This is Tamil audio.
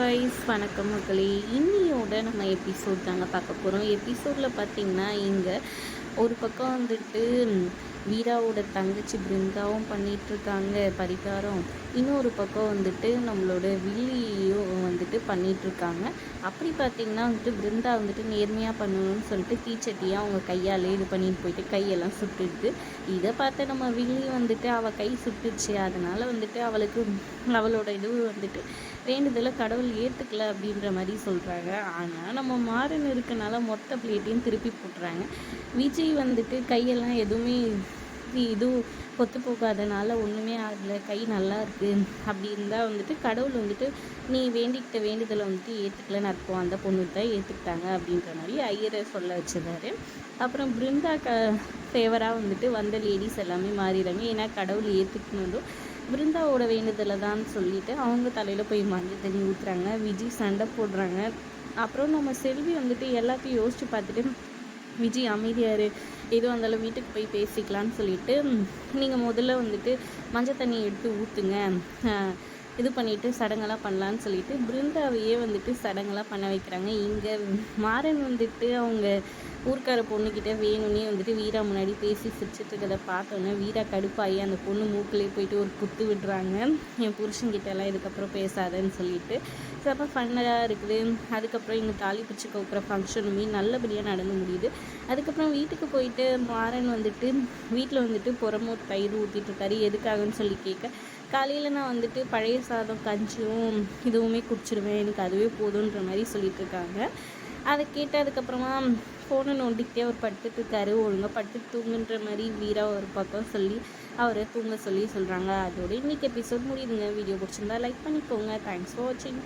காய்ஸ், வணக்கம் மக்களே. இன்னியோட நம்ம எபிசோட் தாங்க பார்க்க போகிறோம். எபிசோடில் பார்த்திங்கன்னா இங்கே ஒரு பக்கம் வந்துட்டு வீராவோட தங்கச்சி பிருந்தாவும் பண்ணிகிட்ருக்காங்க பரிகாரம். இன்னொரு பக்கம் வந்துட்டு நம்மளோட வில்லியும் வந்துட்டு பண்ணிகிட்ருக்காங்க. அப்படி பார்த்திங்கன்னா வந்துட்டு பிருந்தா வந்துட்டு நேர்மையாக பண்ணணும்னு சொல்லிட்டு தீச்சட்டியாக அவங்க கையாலே இது பண்ணிட்டு போயிட்டு கையெல்லாம் சுட்டுடுது. இதை பார்த்து நம்ம வில்லி வந்துட்டு அவள் கை சுட்டுச்சு, அதனால் வந்துட்டு அவளுக்கு அவளோட இது வந்துட்டு வேண்டுதலை கடவுள் ஏற்றுக்கல அப்படின்ற மாதிரி சொல்கிறாங்க. ஆனால் நம்ம மாறன் இருக்கனால மொத்த பிளேட்டையும் திருப்பி போட்டுறாங்க. விஜய் வந்துட்டு கையெல்லாம் எதுவுமே இதுவும் கொத்து போகாதனால ஒன்றுமே ஆகலை, கை நல்லா இருக்குது அப்படி இருந்தால் வந்துட்டு கடவுள் வந்துட்டு நீ வேண்டிக்கிட்ட வேண்டுதலை வந்துட்டு ஏற்றுக்கலன்னு அர்த்தம், அந்த பொண்ணு தான் ஏற்றுக்கிட்டாங்க அப்படின்ற மாதிரி ஐயரை சொல்ல வச்சுருந்தாரு. அப்புறம் பிருந்தா ஃபேவராக வந்துட்டு வந்த லேடிஸ் எல்லாமே மாறிடுறாங்க. ஏன்னா கடவுள் ஏற்றுக்கணும் பிருந்தாவோட வேண்டுதலை தான் சொல்லிவிட்டு அவங்க தலையில் போய் மஞ்சள் தண்ணி ஊற்றுறாங்க. விஜய் சண்டை போடுறாங்க. அப்புறம் நம்ம செல்வி வந்துட்டு எல்லாத்தையும் யோசித்து பார்த்துட்டு விஜய் அமைதியார், எதுவும் வந்தாலும் வீட்டுக்கு போய் பேசிக்கலான்னு சொல்லிட்டு நீங்கள் முதல்ல வந்துட்டு மஞ்சள் தண்ணி எடுத்து ஊற்றுங்க, இது பண்ணிவிட்டு சடங்கெல்லாம் பண்ணலான்னு சொல்லிட்டு பிருந்தாவையே வந்துட்டு சடங்கெல்லாம் பண்ண வைக்கிறாங்க. இங்கே மாறன் வந்துட்டு அவங்க ஊர்க்கார பொண்ணுக்கிட்ட வேணும்னே வந்துட்டு வீரா முன்னாடி பேசி சிரிச்சிட்டு இருக்கிறத பார்த்தோன்னே வீரா கடுப்பாகி அந்த பொண்ணு மூக்கிலே போயிட்டு ஒரு குத்து விடுறாங்க. என் புருஷன்கிட்டலாம் இதுக்கப்புறம் பேசாதன்னு சொல்லிட்டு ரொம்ப ஃபன்னாக இருக்குது. அதுக்கப்புறம் இங்கே தாலி பிடிச்சி கவுக்கிற ஃபங்க்ஷனுமே நல்லபடியாக நடந்து முடியுது. அதுக்கப்புறம் வீட்டுக்கு போயிட்டு மாறன் வந்துட்டு வீட்டில் வந்துட்டு புறமோர் தயிர் ஊற்றிட்டுருக்காரு. எதுக்காகன்னு சொல்லி கேட்க, காலையில் நான் வந்துட்டு பழைய சாதம் கஞ்சியும் இதுவுமே குடிச்சிடுவேன், எனக்கு அதுவே போதுன்ற மாதிரி சொல்லிட்டு இருக்காங்க. அதை கேட்டு அதுக்கப்புறமா ஃபோனை நோண்டிக்கிட்டே அவர் படுத்துட்ருக்காரு. ஒழுங்காக படுத்து தூங்குன்ற மாதிரி வீரா ஒரு பக்கம் சொல்லி அவரை தூங்க சொல்கிறாங்க. அதோட இன்றைக்கி எபிசோட் முடியுதுங்க. வீடியோ பிடிச்சிருந்தா லைக் பண்ணிக்கோங்க. தேங்க்ஸ் ஃபார் வாட்சிங்.